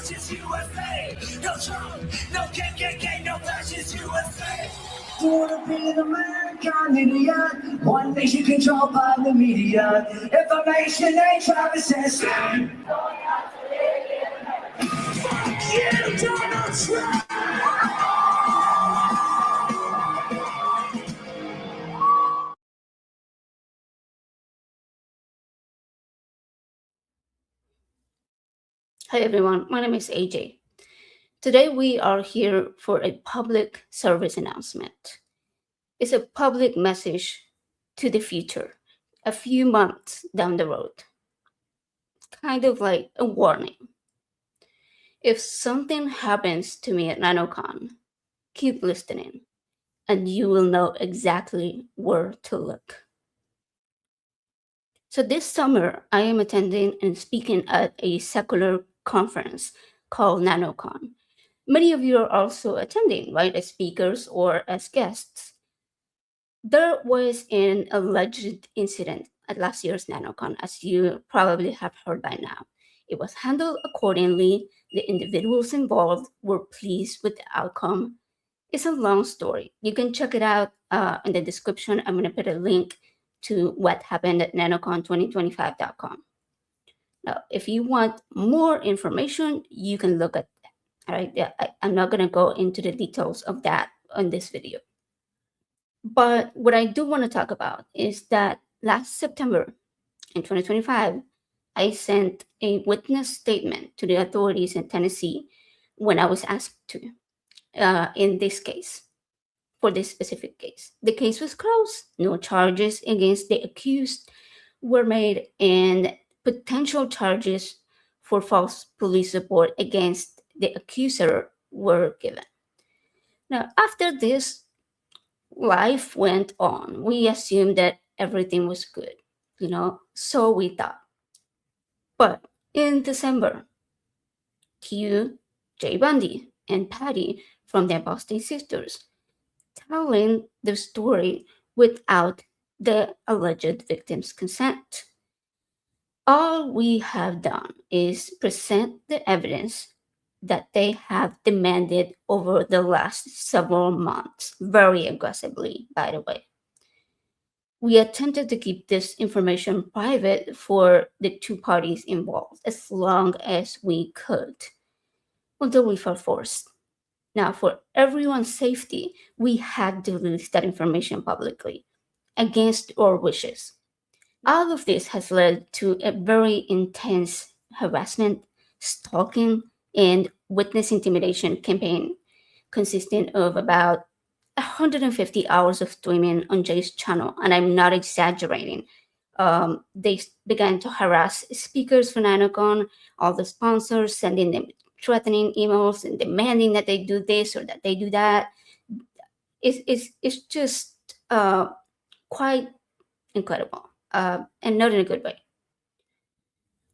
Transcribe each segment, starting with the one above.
fascist USA. No Trump, no KKK, no fascist USA. You wanna be an American idiot? One nation controlled by the media. Information ain't Travis says. Fuck you, Donald Trump! Hi everyone, my name is AJ. Today we are here for a public service announcement. It's a public message to the future, a few months down the road. Kind of like a warning. If something happens to me at NaNoCon, keep listening and you will know exactly where to look. So this summer, I am attending and speaking at a secular conference called NaNoCon. Many of you are also attending, right, as speakers or as guests. There was an alleged incident at last year's NaNoCon, as you probably have heard by now. It was handled accordingly. The individuals involved were pleased with the outcome. It's a long story. You can check it out in the description. I'm going to put a link to what happened at nanocon2025.com. Now, if you want more information, you can look at that. All right, I'm not going to go into the details of that on this video. But what I do want to talk about is that last September in 2025, I sent a witness statement to the authorities in Tennessee when I was asked to in this case, for this specific case. The case was closed. No charges against the accused were made, and potential charges for false police report against the accuser were given. Now, after this, life went on. We assumed that everything was good, so we thought. But in December, Jay Bundy and Patti from the ApostateSisters telling the story without the alleged victim's consent. All we have done is present the evidence that they have demanded over the last several months, very aggressively, by the way. We attempted to keep this information private for the two parties involved as long as we could, until we felt forced. Now, for everyone's safety, we had to release that information publicly, against our wishes. All of this has led to a very intense harassment, stalking, and witness intimidation campaign consisting of about 150 hours of streaming on Jay's channel, and I'm not exaggerating. They began to harass speakers for NaNoCon, all the sponsors, sending them threatening emails and demanding that they do this or that they do that. It's just quite incredible, and not in a good way.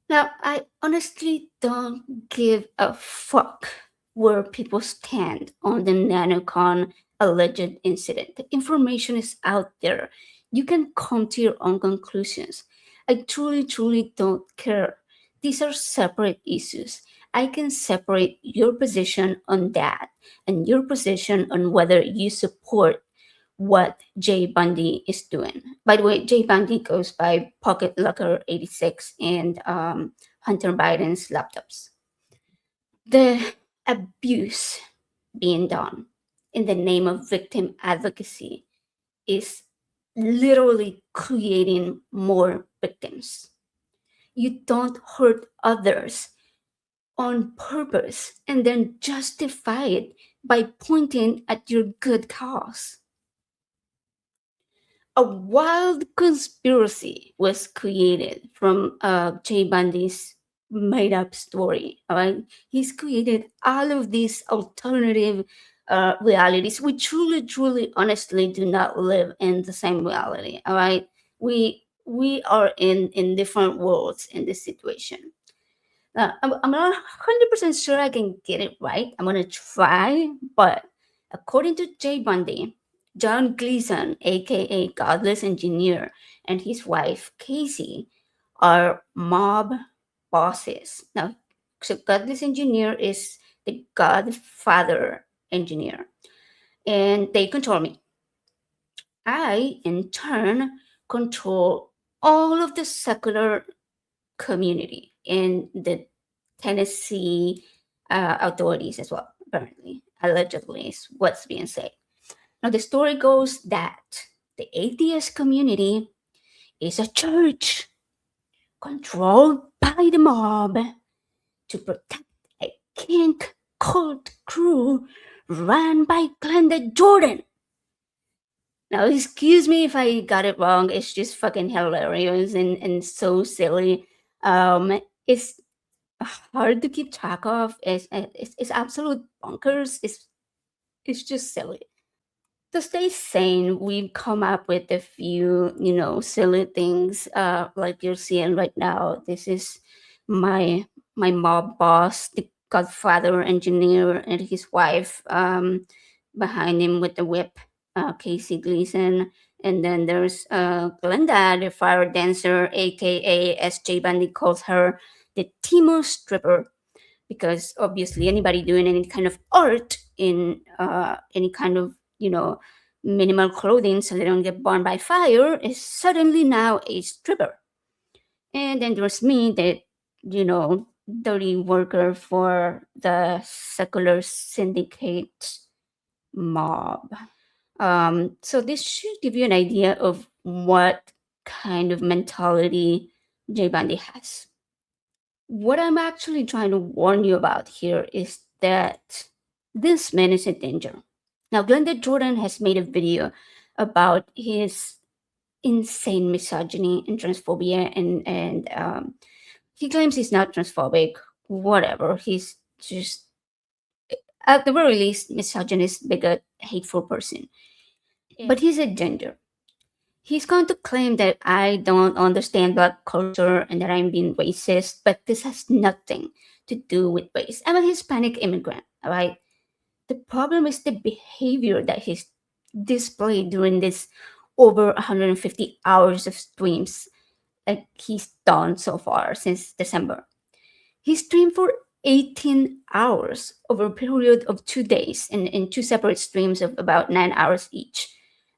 Now, I honestly don't give a fuck where people stand on the NaNoCon alleged incident. The information is out there. You can come to your own conclusions. I truly don't care. These are separate issues. I can separate your position on that and your position on whether you support what Jay Bundy is doing. By the way, Jay Bundy goes by Pocket Locker 86 and Hunter Biden's laptops. The abuse being done in the name of victim advocacy is literally creating more victims. You don't hurt others on purpose and then justify it by pointing at your good cause. A wild conspiracy was created from Jay Bundy's made up story. All right, he's created all of these alternative realities. We truly, honestly do not live in the same reality. All right, we are in different worlds in this situation. I'm not 100% sure I can get it right. I'm gonna try, but according to Jay Bundy, John Gleason, aka Godless Engineer, and his wife Casey are mob bosses. Now, So godless engineer is the godfather engineer, and they control me. I, in turn, control all of the secular community and the Tennessee authorities as well, apparently. Allegedly, is what's being said. Now, the story goes that the atheist community is a church controlled by the mob to protect a kink cult crew run by Glenda Jordan. Now, excuse me if I got it wrong. It's just fucking hilarious and so silly. It's hard to keep track of. It's absolute bonkers. It's just silly. To stay sane, we've come up with a few, silly things. Like you're seeing right now. This is my my mob boss, the Godfather engineer, and his wife. Behind him with the whip, Casey Gleason. And then there's Glenda, the fire dancer, aka, as Jay Bundy calls her, the Timo stripper, because obviously anybody doing any kind of art in any kind of minimal clothing so they don't get burned by fire is suddenly now a stripper. And then there's me, the dirty worker for the secular syndicate mob. So this should give you an idea of what kind of mentality Jay Bundy has. What I'm actually trying to warn you about here is that this man is a danger. Now, Glenda Jordan has made a video about his insane misogyny and transphobia, and he claims he's not transphobic. Whatever, he's just at the very least misogynist, bigot, hateful person. But he's a danger. He's going to claim that I don't understand black culture and that I'm being racist, but this has nothing to do with race. I'm a Hispanic immigrant, all right? The problem is the behavior that he's displayed during this over 150 hours of streams like he's done so far since December. He streamed for 18 hours over a period of 2 days in two separate streams of about 9 hours each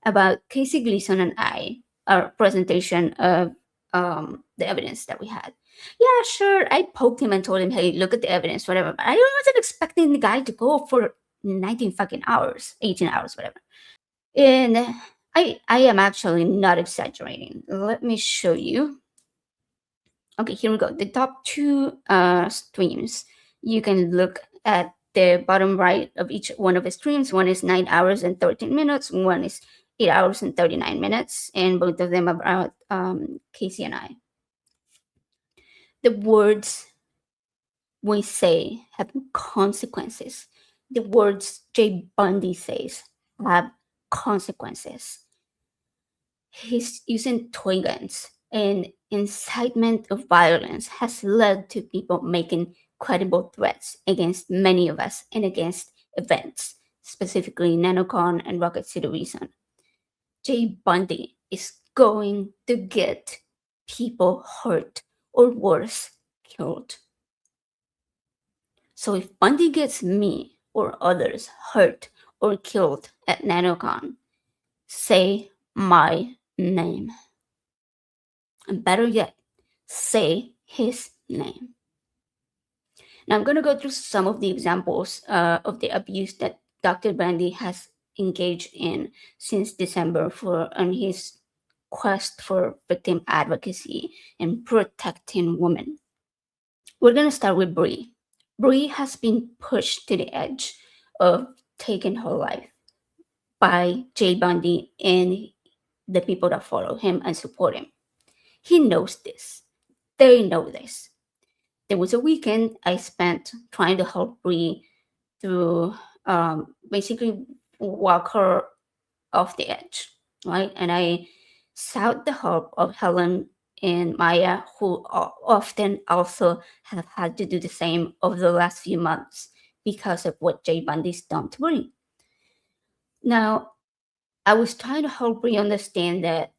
about Casey Gleason and I, our presentation of the evidence that we had. Yeah, sure, I poked him and told him, hey, look at the evidence, whatever. But I wasn't expecting the guy to go for 19 fucking hours, 18 hours, whatever. And I am actually not exaggerating. Let me show you. Okay, here we go. The top two streams. You can look at the bottom right of each one of the streams. One is 9 hours and 13 minutes. One is 8 hours and 39 minutes. And both of them about Casey and I. The words we say have consequences. The words Jay Bundy says have consequences. He's using toy guns, and incitement of violence has led to people making credible threats against many of us and against events, specifically NaNoCon and Rocket City Reason. Jay Bundy is going to get people hurt or worse, killed. So if Bundy gets me or others hurt or killed at NaNoCon, say my name. And better yet, say his name. Now I'm going to go through some of the examples of the abuse that Dr. Bundy has engaged in since December on his quest for victim advocacy and protecting women. We're going to start with Bri. Bri has been pushed to the edge of taking her life by Jay Bundy and the people that follow him and support him. He knows this. They know this. There was a weekend I spent trying to help Bri to basically walk her off the edge, right? And I sought the help of Helen and Maya, who often also have had to do the same over the last few months because of what Jay Bundy's done to Bri. Now, I was trying to help Bri understand that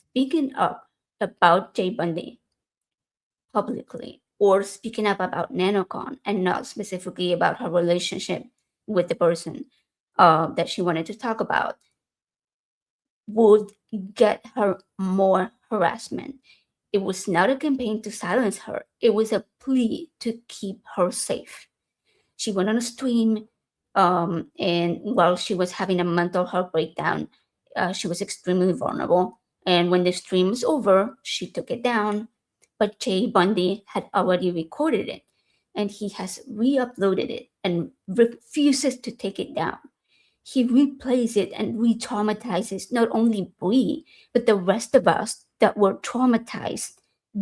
speaking up about Jay Bundy publicly or speaking up about NaNoCon and not specifically about her relationship with the person that she wanted to talk about would get her more harassment. It was not a campaign to silence her, it was a plea to keep her safe. She went on a stream, and while she was having a mental health breakdown, she was extremely vulnerable. And when the stream was over, she took it down, but Jay Bundy had already recorded it, and he has re-uploaded it and refuses to take it down. He replays it and re-traumatizes not only Bri, but the rest of us that were traumatized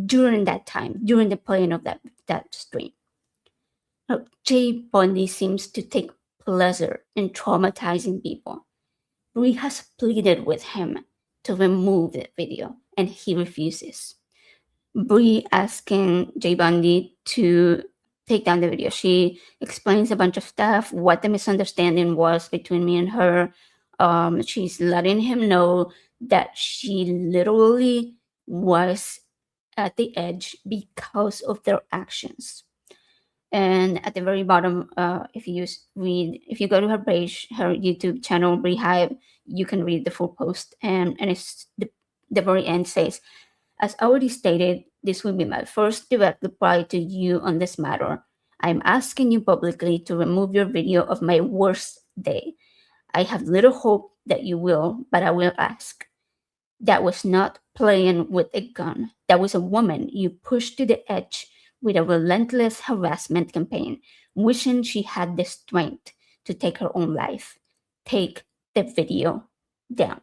during that time, during the playing of that stream. Now, Jay Bundy seems to take pleasure in traumatizing people. Bri has pleaded with him to remove the video, and he refuses. Bri asking Jay Bundy to take down the video. She explains a bunch of stuff, what the misunderstanding was between me and her. She's letting him know that she literally was at the edge because of their actions. And at the very bottom, if you go to her page, her YouTube channel, Bri Hive, you can read the full post. And it's the very end says, as already stated, this will be my first direct reply to you on this matter. I'm asking you publicly to remove your video of my worst day. I have little hope that you will, but I will ask. That was not playing with a gun. That was a woman you pushed to the edge with a relentless harassment campaign, wishing she had the strength to take her own life. Take the video down.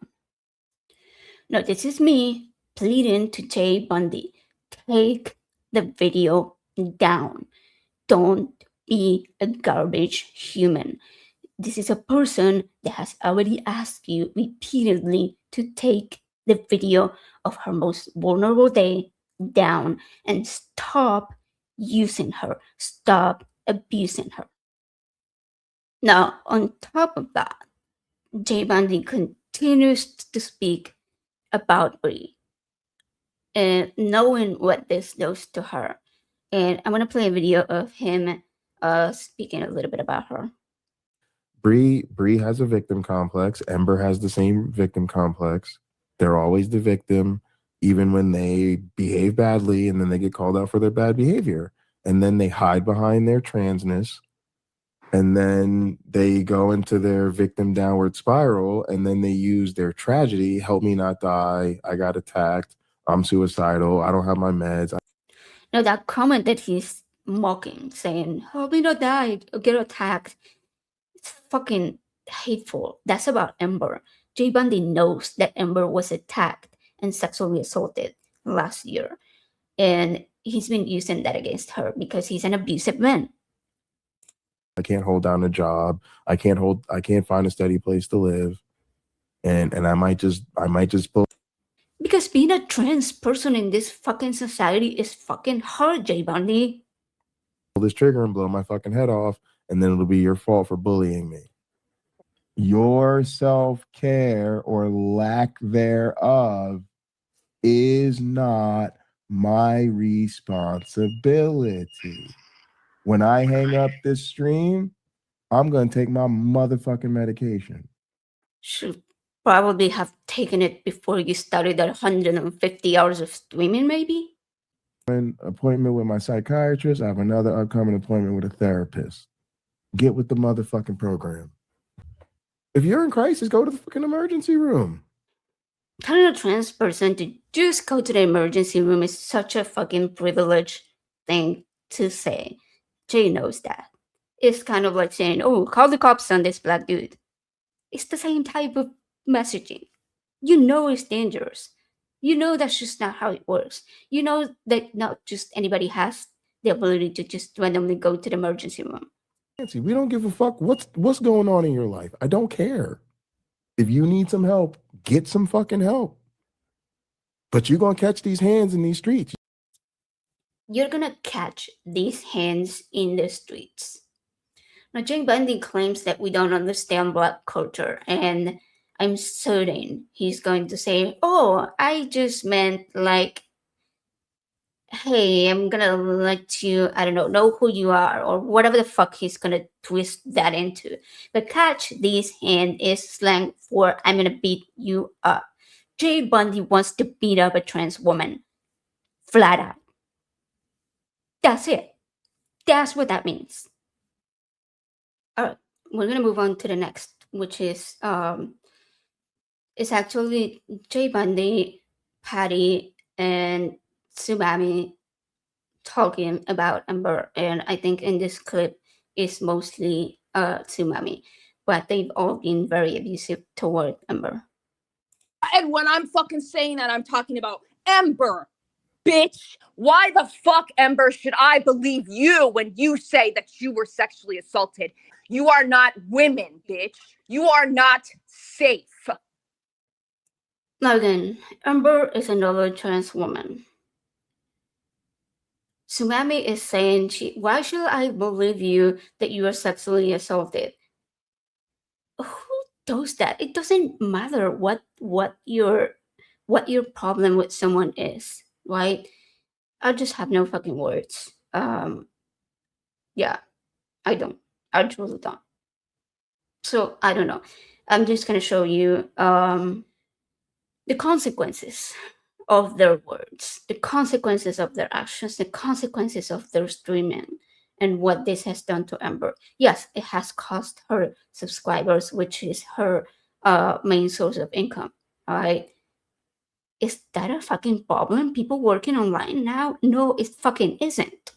Now, this is me pleading to Jay Bundy. Take the video down. Don't be a garbage human. This is a person that has already asked you repeatedly to take the video of her most vulnerable day down and stop using her. Stop abusing her. Now, on top of that, Jay Bundy continues to speak about Bri and knowing what this does to her. And I'm going to play a video of him speaking a little bit about her. Bri has a victim complex. Ember has the same victim complex. They're always the victim, even when they behave badly, and then they get called out for their bad behavior. And then they hide behind their transness. And then they go into their victim downward spiral, and then they use their tragedy, help me not die, I got attacked, I'm suicidal, I don't have my meds. Now that comment that he's mocking, saying, help me not die, or get attacked, it's fucking hateful. That's about Ember. Jay Bundy knows that Ember was attacked and sexually assaulted last year. And he's been using that against her because he's an abusive man. I can't hold down a job. I can't find a steady place to live. And I might just pull. Because being a trans person in this fucking society is fucking hard, Jay Bundy. Pull this trigger and blow my fucking head off, and then it'll be your fault for bullying me. Your self-care or lack thereof is not my responsibility. When I hang up this stream, I'm going to take my motherfucking medication. Should probably have taken it before you started that 150 hours of streaming, maybe? An appointment with my psychiatrist. I have another upcoming appointment with a therapist. Get with the motherfucking program. If you're in crisis, go to the fucking emergency room. Telling a trans person to just go to the emergency room is such a fucking privileged thing to say. Jay knows that. It's kind of like saying, oh, call the cops on this black dude. It's the same type of messaging. You know it's dangerous. You know that's just not how it works. You know that not just anybody has the ability to just randomly go to the emergency room. Nancy, we don't give a fuck what's going on in your life. I don't care. If you need some help, get some fucking help. But you're going to catch these hands in these streets. You're going to catch these hands in the streets. Now, Jay Bundy claims that we don't understand black culture, and I'm certain he's going to say, oh, I just meant like hey, I'm gonna let you, I don't know who you are, or whatever the fuck he's gonna twist that into. But catch this hand is slang for I'm gonna beat you up. Jay Bundy wants to beat up a trans woman. Flat out. That's it. That's what that means. Alright, we're gonna move on to the next, which is it's actually Jay Bundy, Patti, and Tsubami talking about Ember, and I think in this clip is mostly Tsumami, but they've all been very abusive toward Ember. And when I'm fucking saying that, I'm talking about Ember. Bitch, why the fuck, Ember, should I believe you when you say that you were sexually assaulted? You are not women, bitch. You are not safe. Now again, Ember is another trans woman. Tsumami is saying, why should I believe you that you are sexually assaulted? Who does that? It doesn't matter what your problem with someone is, right? I just have no fucking words. Yeah, I don't. I truly don't. So I don't know. I'm just gonna show you the consequences of their words, the consequences of their actions, the consequences of their streaming, and what this has done to Ember. Yes, it has cost her subscribers, which is her main source of income. All right. Is that a fucking problem? People working online now? No, it fucking isn't.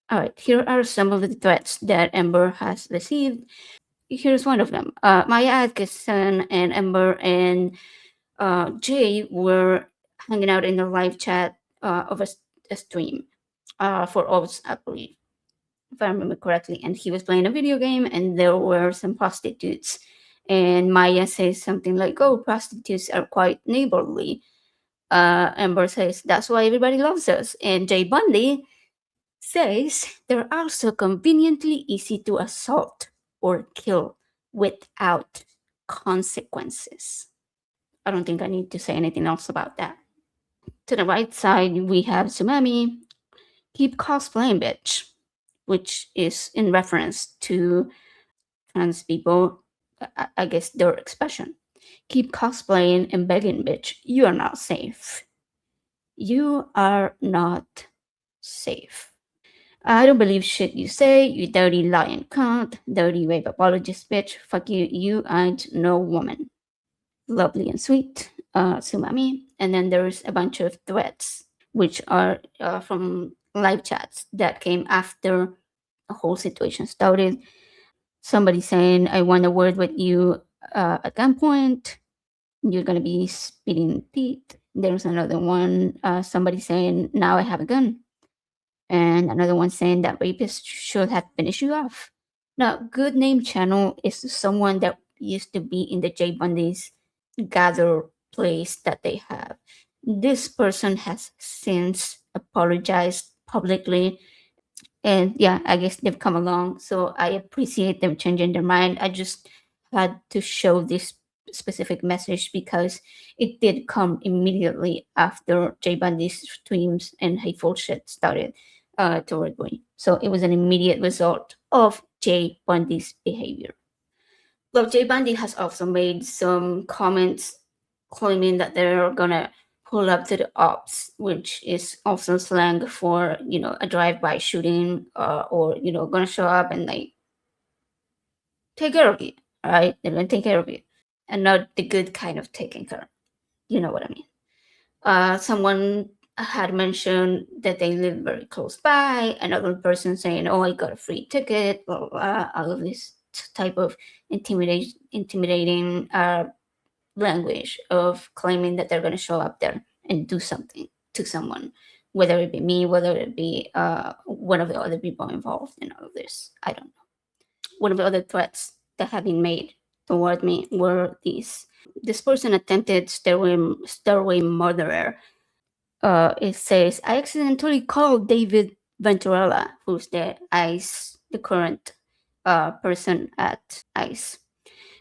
All right, here are some of the threats that Ember has received. Here's one of them. Maya Atkinson and Ember and Jay were hanging out in the live chat of a stream for Oz, I believe, if I remember correctly. And he was playing a video game, and there were some prostitutes. And Maya says something like, "Oh, prostitutes are quite neighborly." Ember says, "That's why everybody loves us." And Jay Bundy says, "They're also conveniently easy to assault or kill without consequences." I don't think I need to say anything else about that. To the right side, we have Tsumami, "Keep cosplaying, bitch," which is in reference to trans people, I guess their expression. "Keep cosplaying and begging, bitch. You are not safe. You are not safe. I don't believe shit you say, you dirty lying cunt, dirty rape apologist bitch. Fuck you, you ain't no woman." Lovely and sweet, Tsumami. And then there's a bunch of threats, which are from live chats that came after the whole situation started. Somebody saying, "I want a word with you at gunpoint. You're gonna be spitting teeth." There's another one, somebody saying, "Now I have a gun." And another one saying that rapist should have finished you off. Now, Good Name Channel is someone that used to be in the Jay Bundy's gather place that they have. This person has since apologized publicly, and yeah, I guess they've come along. So I appreciate them changing their mind. I just had to show this specific message because it did come immediately after Jay Bundy's streams and hateful shit started toward me. So it was an immediate result of Jay Bundy's behavior. Well, Jay Bundy has also made some comments claiming that they're gonna pull up to the ops, which is also slang for, a drive-by shooting, or, gonna show up and like take care of you, all right? They're gonna take care of you. And not the good kind of taking care. You know what I mean. Someone had mentioned that they live very close by. Another person saying, "Oh, I got a free ticket," blah, blah, blah. All of this type of intimidating language of claiming that they're going to show up there and do something to someone, whether it be me, whether it be one of the other people involved in all of this. I don't know. One of the other threats that have been made toward me were these. This person attempted stairway murderer. It says, "I accidentally called David Venturella, who's the current person at ICE,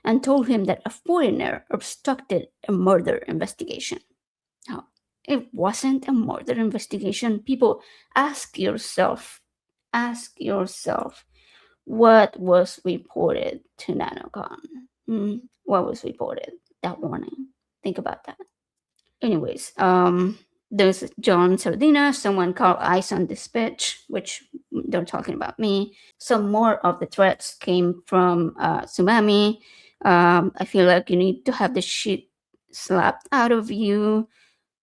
and told him that a foreigner obstructed a murder investigation." Oh, It wasn't a murder investigation. People, ask yourself, what was reported to NaNoCon? What was reported that morning? Think about that. Anyways, there's John Sardina, someone called Eyes on Dispatch, which they're talking about me. Some more of the threats came from Tsunami. I feel like you need to have the shit slapped out of you.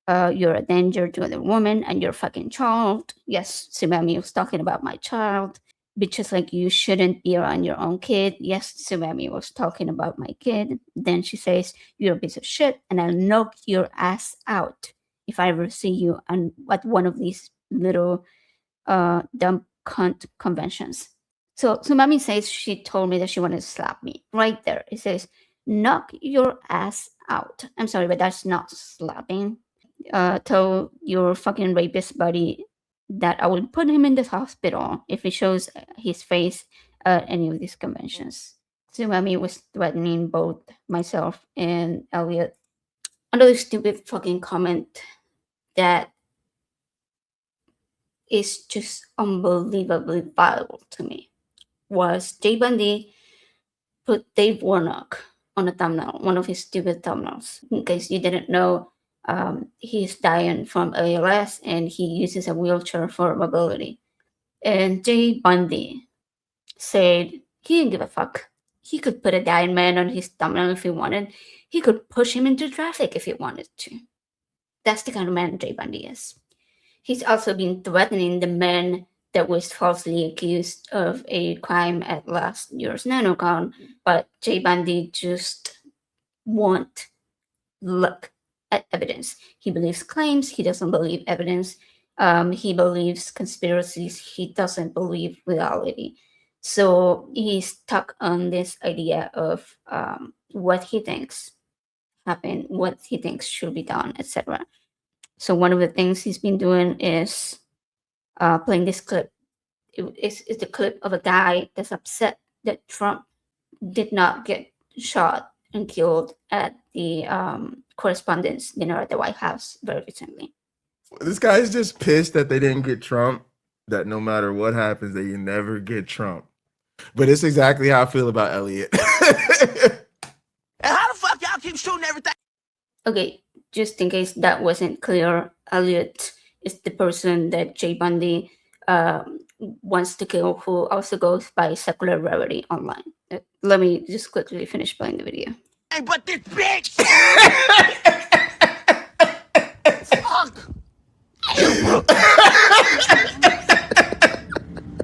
You're a danger to other women and your fucking child. Yes, Tsunami was talking about my child. Bitches like you shouldn't be around your own kid. Yes, Tsunami was talking about my kid. Then she says, you're a piece of shit and I'll knock your ass out if I ever see you at one of these little dumb cunt conventions. So Tsunami says she told me that she wanted to slap me. Right there. It says, knock your ass out. I'm sorry, but that's not slapping. Tell your fucking rapist buddy that I will put him in the hospital if he shows his face at any of these conventions. Tsunami was threatening both myself and Elliot. Another stupid fucking comment that is just unbelievably vile to me was Jay Bundy put Dave Warnock on a thumbnail, one of his stupid thumbnails. In case you didn't know, he's dying from ALS and he uses a wheelchair for mobility. And Jay Bundy said he didn't give a fuck. He could put a dying man on his thumbnail if he wanted. He could push him into traffic if he wanted to. That's the kind of man Jay Bundy is. He's also been threatening the man that was falsely accused of a crime at last year's NaNoCon, but Jay Bundy just won't look at evidence. He believes claims, he doesn't believe evidence. He believes conspiracies, he doesn't believe reality. So he's stuck on this idea of what he thinks happened, what he thinks should be done, etc. So one of the things he's been doing is playing this clip. It's the clip of a guy that's upset that Trump did not get shot and killed at the correspondence dinner at the White House very recently. This guy's just pissed that they didn't get Trump, that no matter what happens, that you never get Trump. But it's exactly how I feel about Elliot. And how the fuck y'all keep shooting everything? Okay, just in case that wasn't clear, Elliot is the person that Jay Bundy wants to kill, who also goes by Secular Rarity online. Let me just quickly finish playing the video. Hey, but this bitch! Fuck!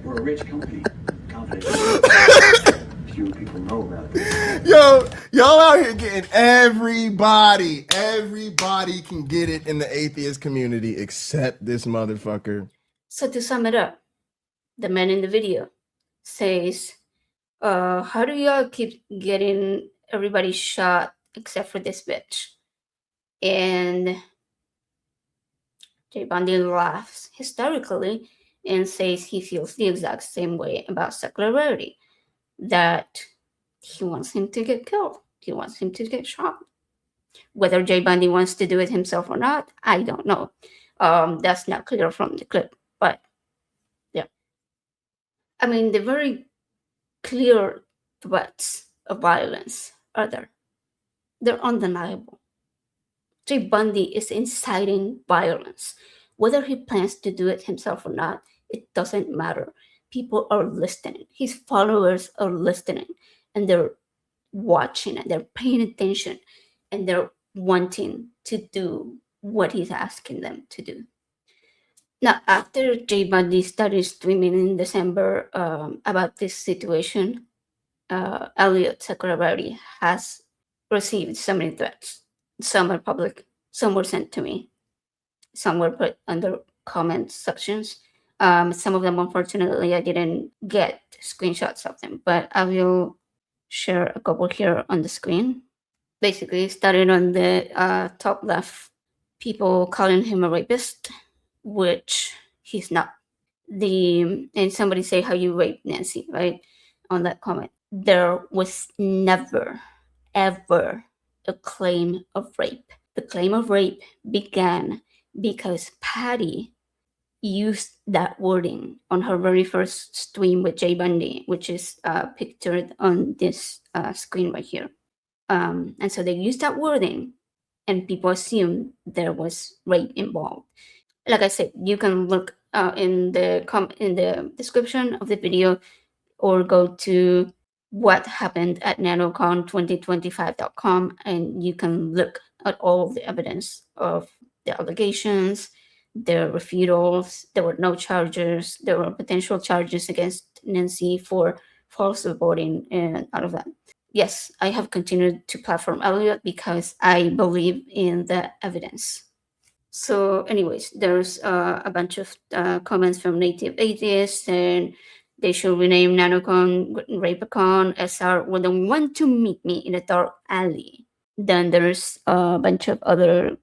We're a rich company. Confident. Few people know about it. Yo, y'all out here getting everybody. Everybody can get it in the atheist community except this motherfucker. So to sum it up, the man in the video says, how do y'all keep getting everybody shot except for this bitch? And Jay Bundy laughs hysterically and says he feels the exact same way about Secular Rarity, that he wants him to get killed. He wants him to get shot. Whether Jay Bundy wants to do it himself or not, I don't know. That's not clear from the clip, but yeah. I mean, the very clear threats of violence are there. They're undeniable. Jay Bundy is inciting violence. Whether he plans to do it himself or not, it doesn't matter. People are listening. His followers are listening, and they're watching and they're paying attention, and they're wanting to do what he's asking them to do. Now, after Jay Bundy started streaming in December about this situation, Elliot Sakurabari has received so many threats. Some are public, some were sent to me, some were put under comment sections. Some of them, unfortunately, I didn't get screenshots of them, but I will share a couple here on the screen. Basically, started on the top left, people calling him a rapist, which he's not. And somebody say how you raped Nancy, right? On that comment. There was never, ever a claim of rape. The claim of rape began because Patti used that wording on her very first stream with Jay Bundy, which is pictured on this screen right here. And so they used that wording, and people assumed there was rape involved. Like I said, you can look in the description of the video, or go to what happened at nanocon2025.com, and you can look at all of the evidence of the allegations, the refuttals. There were no charges. There were potential charges against Nancy for false reporting and all of that. Yes, I have continued to platform Elliot because I believe in the evidence. So, anyways, there's a bunch of comments from native atheists, and they should rename NaNoCon Rapacon. SR wouldn't want to meet me in a dark alley. Then there's a bunch of other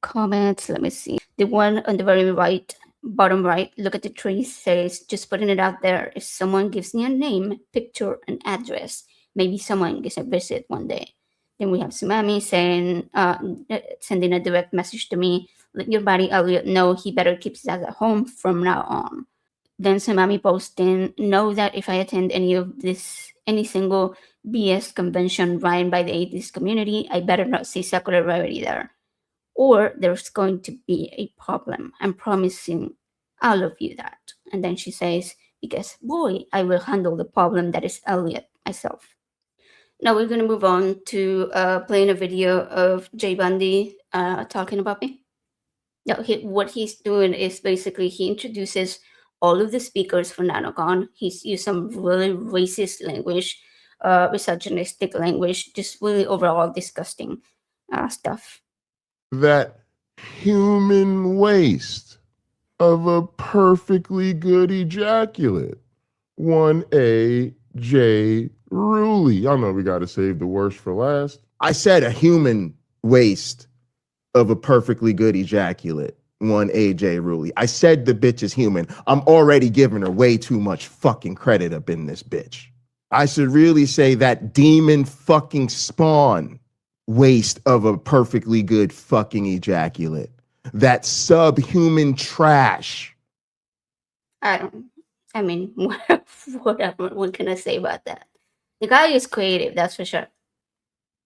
comments. Let me see. The one on the very right, bottom right, look at the tree, says, just putting it out there. If someone gives me a name, picture, and address, maybe someone gets a visit one day. Then we have Tsunami saying, sending a direct message to me, let your buddy Elliot know he better keep his ass at home from now on. Then Tsunami posting, know that if I attend any single BS convention run by the atheist community, I better not see secular rarity there, or there's going to be a problem. I'm promising all of you that. And then she says, because boy, I will handle the problem that is Elliot myself. Now we're going to move on to playing a video of Jay Bundy talking about me. Now, what he's doing is basically he introduces all of the speakers for NaNoCon. He's used some really racist language, misogynistic language, just really overall disgusting stuff. That human waste of a perfectly good ejaculate. 1A J Ruley. Y'all know we got to save the worst for last. I said a human waste of a perfectly good ejaculate. 1A J Ruley. I said the bitch is human. I'm already giving her way too much fucking credit up in this bitch. I should really say that demon fucking spawn waste of a perfectly good fucking ejaculate. That subhuman trash. I mean, whatever. What can I say about that? The guy is creative, that's for sure.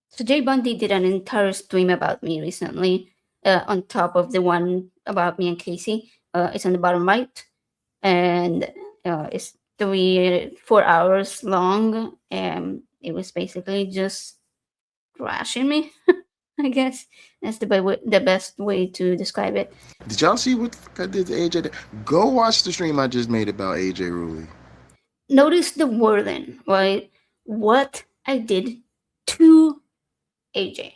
So Jay Bundy did an entire stream about me recently, on top of the one about me and Casey. It's on the bottom right, and it's 4 hours long, and it was basically just trashing me. I guess that's the best way to describe it. Did y'all see what the fuck I did to AJ? Go watch the stream I just made about AJ Ruley. Notice the wording, right? What I did to AJ.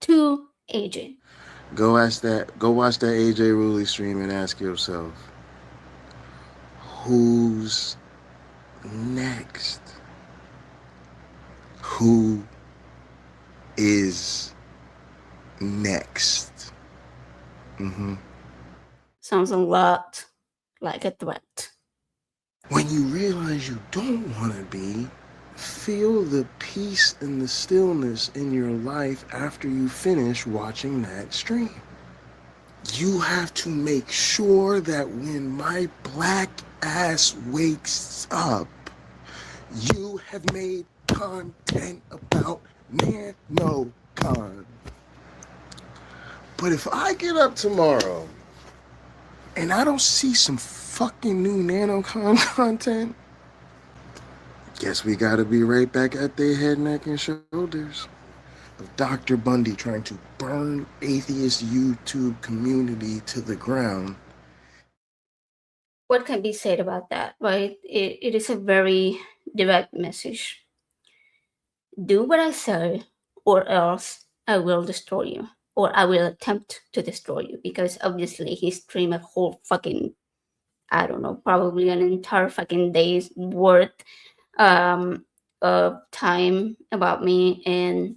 To AJ. Go watch that AJ Ruley stream and ask yourself, who's next? Who is next? Sounds a lot like a threat. When you realize you don't want to be, feel the peace and the stillness in your life after you finish watching that stream. You have to make sure that when my black ass wakes up, you have made content about NaNoCon. But if I get up tomorrow and I don't see some fucking new NaNoCon content, guess we gotta be right back at their head, neck, and shoulders of Dr. Bundy trying to burn atheist YouTube community to the ground. What can be said about that, right? It is a very direct message. Do what I say, or else I will destroy you, or I will attempt to destroy you, because obviously he streamed a whole fucking, I don't know, probably an entire fucking day's worth of time about me, and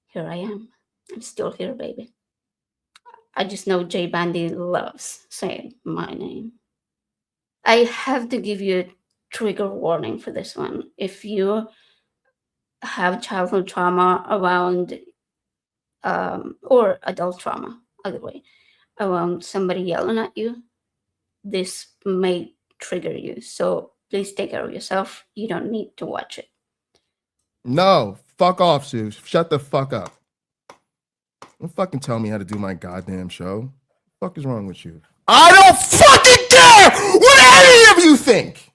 here I am. I'm still here, baby. I just know Jay Bundy loves saying my name. I have to give you a trigger warning for this one. If you have childhood trauma around, or adult trauma, either way, around somebody yelling at you, this may trigger you. So please take care of yourself. You don't need to watch it. No, fuck off, Sue. Shut the fuck up. Don't fucking tell me how to do my goddamn show. What the fuck is wrong with you? I don't fucking care what any of you think.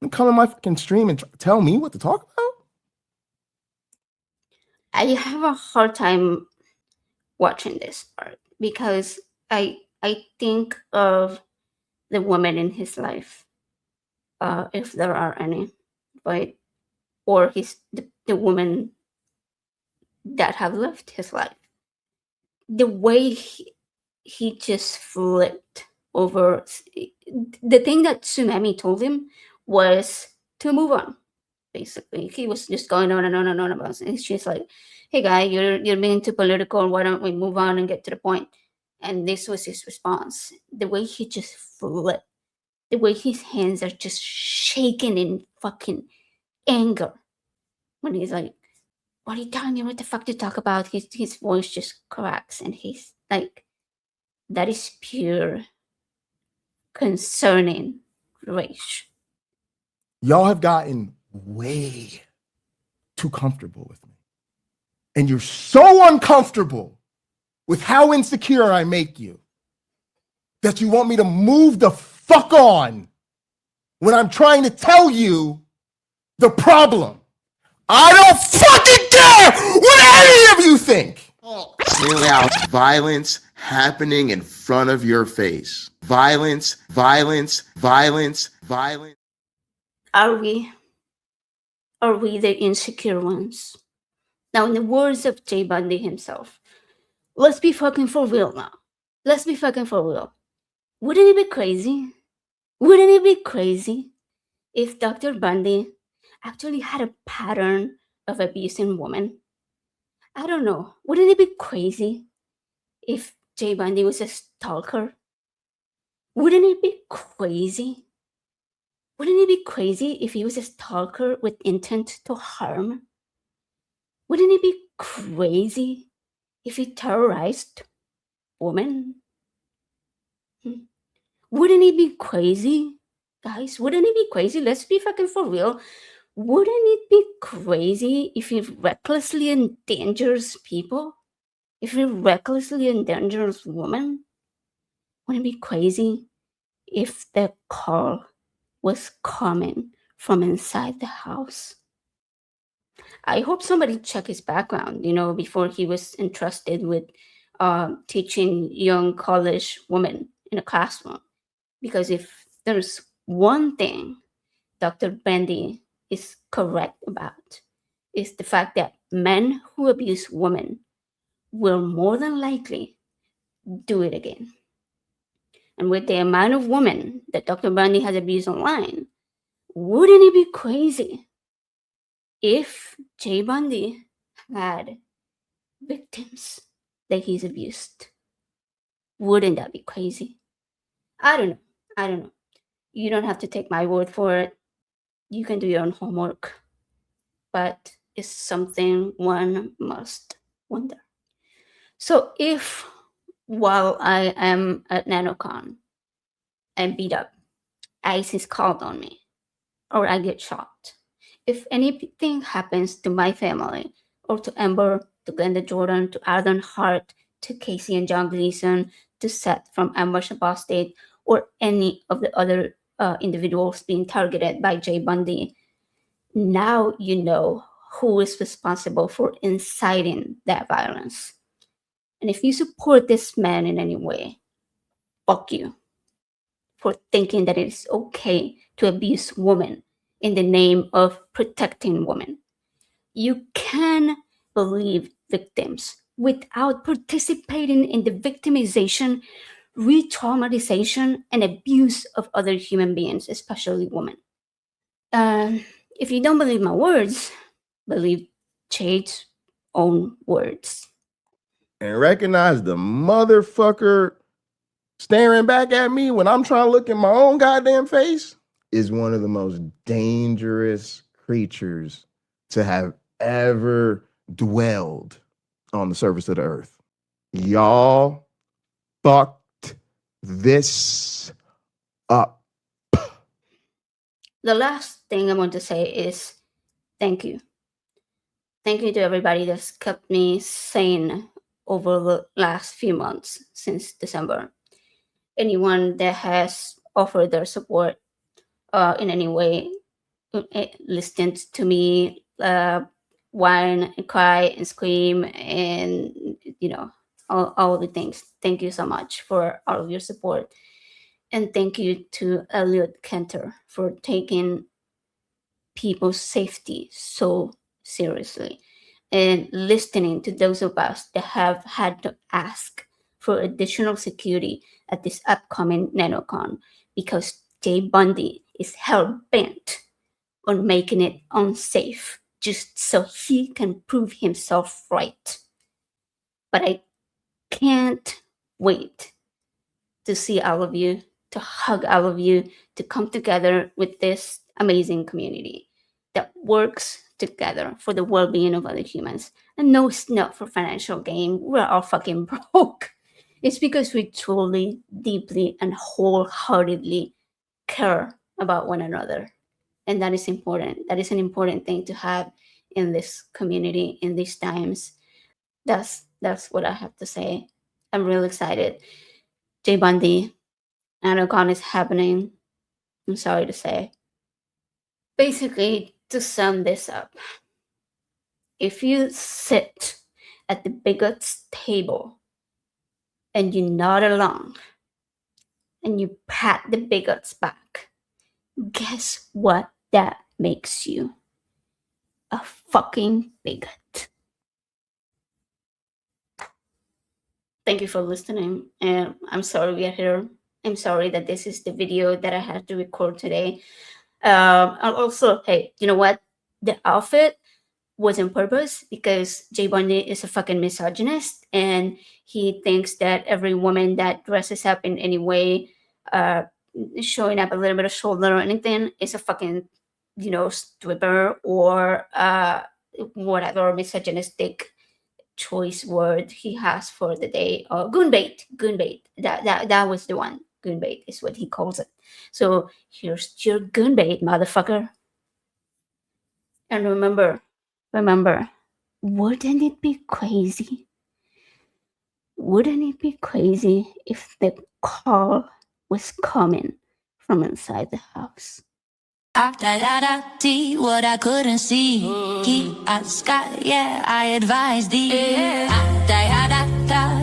You come on my fucking stream and tell me what to talk about? I have a hard time watching this part because I think of the women in his life, if there are any, right? Or the women that have lived his life. The way he just flipped over. The thing that Tsunami told him was to move on. Basically, he was just going on and on and on about it. It's just like, hey guy, you're being too political. Why don't we move on and get to the point? And this was his response. The way he just flipped, the way his hands are just shaking in fucking anger when he's like, what are you telling me? What the fuck to talk about? His voice just cracks, and he's like, that is pure concerning rage. Y'all have gotten way too comfortable with me. And you're so uncomfortable with how insecure I make you that you want me to move the fuck on when I'm trying to tell you the problem. I don't fucking care what any of you think. Violence happening in front of your face. Violence, violence, violence, violence. Are we the insecure ones? Now, in the words of Jay Bundy himself, let's be fucking for real now. Let's be fucking for real. Wouldn't it be crazy? Wouldn't it be crazy if Dr. Bundy actually had a pattern of abusing women? I don't know. Wouldn't it be crazy if Jay Bundy was a stalker? Wouldn't it be crazy? Wouldn't it be crazy if he was a stalker with intent to harm? Wouldn't it be crazy if he terrorized women? Wouldn't it be crazy, guys? Wouldn't it be crazy? Let's be fucking for real. Wouldn't it be crazy if he recklessly endangers people? If he recklessly endangers women? Wouldn't it be crazy if the call was coming from inside the house? I hope somebody checked his background, before he was entrusted with teaching young college women in a classroom. Because if there's one thing Dr. Bundy is correct about, is the fact that men who abuse women will more than likely do it again. And with the amount of women that Dr. Bundy has abused online, wouldn't it be crazy if Jay Bundy had victims that he's abused? Wouldn't that be crazy? I don't know. You don't have to take my word for it. You can do your own homework. But it's something one must wonder. So if while I am at NaNoCon, I'm beat up, ISIS called on me, or I get shot, if anything happens to my family, or to Ember, to Glenda Jordan, to Arden Hart, to Casey and John Gleason, to Seth from Ambush Apostate, or any of the other individuals being targeted by Jay Bundy, now you know who is responsible for inciting that violence. And if you support this man in any way, fuck you for thinking that it is okay to abuse women in the name of protecting women. You can believe victims without participating in the victimization, re-traumatization, and abuse of other human beings, especially women. If you don't believe my words, believe Jade's own words. And recognize the motherfucker staring back at me when I'm trying to look in my own goddamn face is one of the most dangerous creatures to have ever dwelled on the surface of the earth. Y'all fucked this up. The last thing I want to say is thank you. Thank you to everybody that's kept me sane over the last few months since December. Anyone that has offered their support in any way, listened to me whine and cry and scream and, you know, all the things. Thank you so much for all of your support. And thank you to Elliot Kenter for taking people's safety so seriously and listening to those of us that have had to ask for additional security at this upcoming NaNoCon because Jay Bundy is hell-bent on making it unsafe just so he can prove himself right. But I can't wait to see all of you, to hug all of you, to come together with this amazing community that works together for the well-being of other humans. And no, it's not for financial gain. We're all fucking broke. It's because we truly, deeply, and wholeheartedly care about one another. And that is important. That is an important thing to have in this community, in these times. That's what I have to say. I'm really excited. Jay Bundy, NaNoCon is happening. I'm sorry to say. Basically, to sum this up, if you sit at the bigot's table and you nod along and you pat the bigot's back, guess what that makes you? A fucking bigot. Thank you for listening, and I'm sorry we are here. I'm sorry that this is the video that I had to record today. I'll also, hey, you know what? The outfit was on purpose because Jay Bundy is a fucking misogynist, and he thinks that every woman that dresses up in any way, showing up a little bit of shoulder or anything, is a fucking, you know, stripper or whatever misogynistic choice word he has for the day. Goonbait. That was the one. Goonbait is what he calls it. So here's your goonbait, motherfucker. And remember, wouldn't it be crazy? Wouldn't it be crazy if the call was coming from inside the house? See what I couldn't see. Yeah, I advise thee.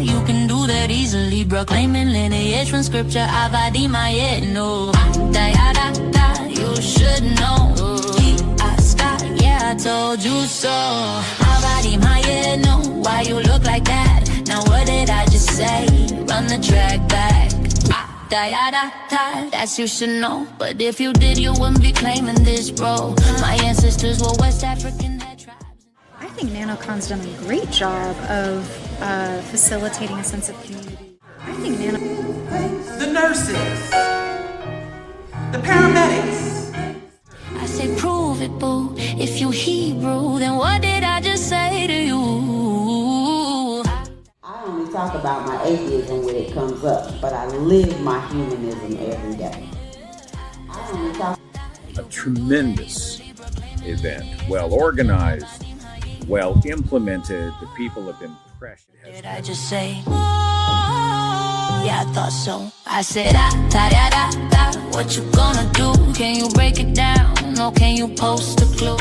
You can do that easily, proclaiming lineage from scripture. Avadi my head, no. You should know. Yeah, I told you so. Avadi my head, no. Why you look like that? Now what did I just say? Run the track back. That's you should know. But if you did, you wouldn't be claiming this role. My ancestors were West African, had tribes. I think NaNoCon's done a great job of facilitating a sense of community. I think the nurses, the paramedics. I say prove it, boo. If you Hebrew, then what did I just say to you? I only talk about my atheism when it comes up, but I live my humanism every day. I only talk. A tremendous event, well organized, well implemented. The people have been pressured. Did I just say? Oh, yeah, I thought so. I said, da. What you gonna do? Can you break it down? Or can you post a clue?